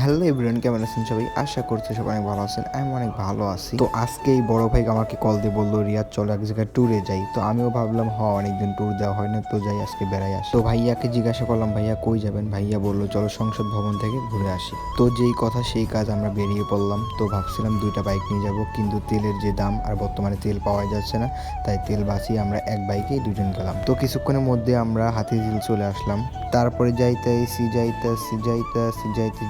Hello everyone, কেমন আছেন সবাই? আশা করছি সবাই অনেক ভালো আছেন। আমি অনেক ভালো আছি। তো আজকে এই বড় ভাই আমাকে কল দিয়ে বললো, রিয়াদ চলো এক জায়গায় ট্যুরে যাই। তো আমিও ভাবলাম অনেকদিন ট্যুর দেওয়া হয় না, তো যাই আজকে বেড়াই আসি। তো ভাইয়াকে জিজ্ঞাসা করলাম, ভাইয়া কই যাবেন? ভাইয়া বললো চলো সংসদ ভবন থেকে ঘুরে আসি। তো যেই কথা সেই কাজ, আমরা বেরিয়ে পড়লাম। তো ভাবছিলাম দুইটা বাইক নিয়ে যাব, কিন্তু তেলের যে দাম আর বর্তমানে তেল পাওয়া যাচ্ছে না, তাই তেল বাঁচিয়ে আমরা এক বাইকেই দুজন গেলাম। তো কিছুক্ষণের মধ্যে আমরা হাতিঝিল চলে আসলাম। তারপরে যাইতে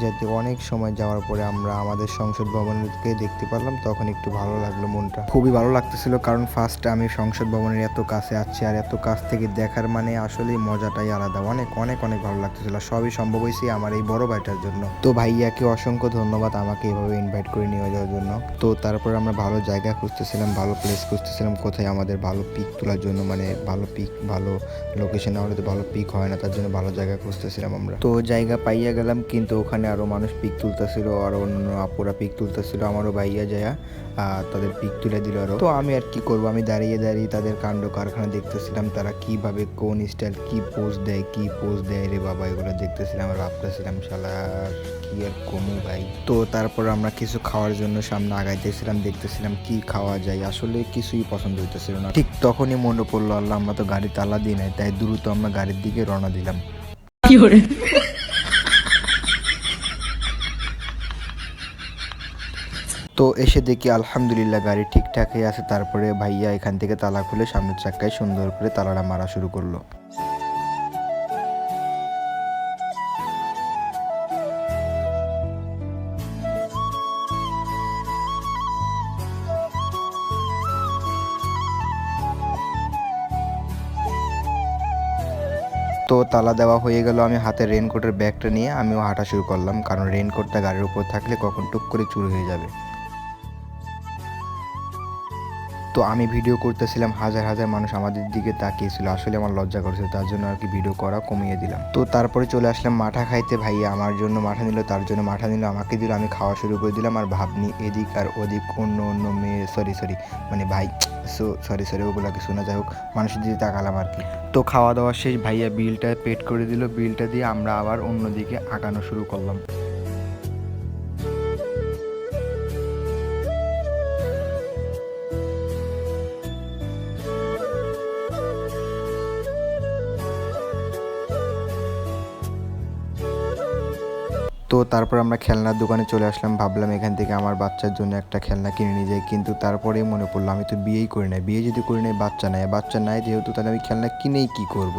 যাইতে অনেক সময় যাওয়ার পরে আমরা আমাদের সংসদ ভবনকে দেখতে পারলাম। তখন একটু ভালো লাগলো, মনটা খুবই ভালো লাগতেছিল, কারণ ফার্স্ট আমি সংসদ ভবনের এত কাছে আছি, আর এত কাছ থেকে দেখার মানে আসলেই মজাটাই আলাদা। অনেক অনেক অনেক ভালো লাগতেছিল। সবই সম্ভব হয়েছে আমার এই বড় ভাইটার জন্য। তো ভাইয়াকে অসংখ্য ধন্যবাদ আমাকে এভাবে ইনভাইট করে নিয়ে যাওয়ার জন্য। তো তারপর আমরা ভালো জায়গা খুঁজতেছিলাম, ভালো প্লেস খুঁজতেছিলাম, কোথায় আমাদের ভালো পিক তোলার জন্য, মানে ভালো পিক, ভালো লোকেশন না হলে তো ভালো পিক হয় না, তার জন্য ভালো জায়গা খুঁজতেছিলাম আমরা। তো জায়গা পাইয়া গেলাম, কিন্তু ওখানে আরো মানুষ পিক তুলতেছিল, আরো অন্য আপুরা পিক তুলতেছিল। আমারও ভাইয়া যায় তাদের পিক তুলে দিল আরো। তো আমি আর কি করবো, আমি দাঁড়িয়ে দাঁড়িয়ে তাদের কাণ্ড কারখানা দেখতেছিলাম, তারা কিভাবে কোন স্টাইল কি পোজ দেয় রে বাবা, এগুলো দেখতেছিলাম আর ভাবতেছিলাম শালার কি আর কমু ভাই। তো তারপর আমরা কিছু খাওয়ার জন্য সামনে আগাইতেছিলাম, দেখতেছিলাম কি খাওয়া যায়, আসলে কিছুই পছন্দ হইতেছিল না। ঠিক তখনই মনে পড়লো, আল্লাহ আমরা তো গাড়ি তালা দিই নাই, তাই দ্রুত আমরা গাড়ির দিকে রওনা দিলাম। তো এসে দেখি আলহামদুলিল্লাহ গাড়ি ঠিকঠাকই আছে। তারপরে ভাইয়া এখান থেকে তালা খুলে সামনের চাক্কায় সুন্দর করে তালাটা মারা শুরু করলো। তো তালা দেওয়া হয়ে গেল, আমি হাতে রেনকোটের ব্যাগটা নিয়ে আমিও হাঁটা শুরু করলাম, কারণ রেনকোটটা গাড়ির উপর থাকলে কখন টুক করে চুরি হয়ে যাবে। তো আমি ভিডিও করতেছিলাম, হাজার হাজার মানুষ আমাদের দিকে তাকিয়েছিল, আসলে আমার লজ্জা করছে, তার জন্য আর কি ভিডিও করা কমিয়ে দিলাম। তো তারপরে চলে আসলাম মাঠা খাইতে। ভাইয়া আমার জন্য মাঠা নিল, তার জন্য মাঠা নিল, আমাকে দিল, আমি খাওয়া শুরু করে দিলাম। আর ভাবনি এদিক আর ওদিক অন্য অন্য মেয়ে, সরি মানে ভাই, সরি ওগুলোকে শোনা, যাই হোক মানুষের দিকে তাকালাম আর কি। তো খাওয়া দাওয়া শেষ, ভাইয়া বিলটা পেড করে দিল, বিলটা দিয়ে আমরা আবার অন্যদিকে আগানো শুরু করলাম। তো তারপর আমরা খেলনার দোকানে চলে আসলাম, ভাবলাম এখান থেকে আমার বাচ্চার জন্য একটা খেলনা কিনে নিয়ে যাই, কিন্তু তারপরেই মনে পড়লো আমি তো বিয়েই করি নাই, বিয়ে যদি করি নাই বাচ্চা নাই যেহেতু, তাহলে আমি খেলনা কিনেই কি করব।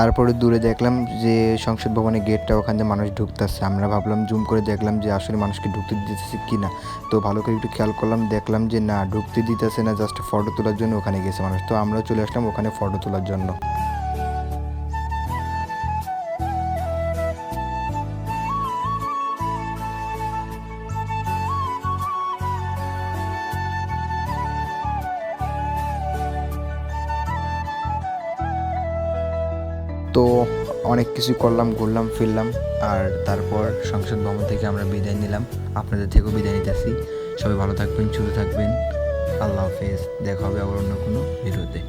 তারপরে দূরে দেখলাম যে সংসদ ভবনের গেটটা, ওখান দিয়ে মানুষ ঢুকতেছে। আমরা ভাবলাম জুম করে দেখলাম যে আসলে মানুষকে ঢুকতে দিতেছে কি না। তো ভালো করে একটু খেয়াল করলাম, দেখলাম যে না, ঢুকতে দিতেছে না, জাস্ট ফটো তোলার জন্য ওখানে গেছে মানুষ। তো আমরাও চলে আসলাম ওখানে ফটো তোলার জন্য। তো অনেক কিছু করলাম, ঘুরলাম ফিরলাম, আর তারপর সংসদ ভবন থেকে আমরা বিদায় নিলাম। আপনাদের থেকেও বিদায় নিতেছি। সবাই ভালো থাকবেন, সুস্থ থাকবেন। আল্লাহ হাফেজ। দেখা হবে আবার অন্য কোনো ভিডিওতে।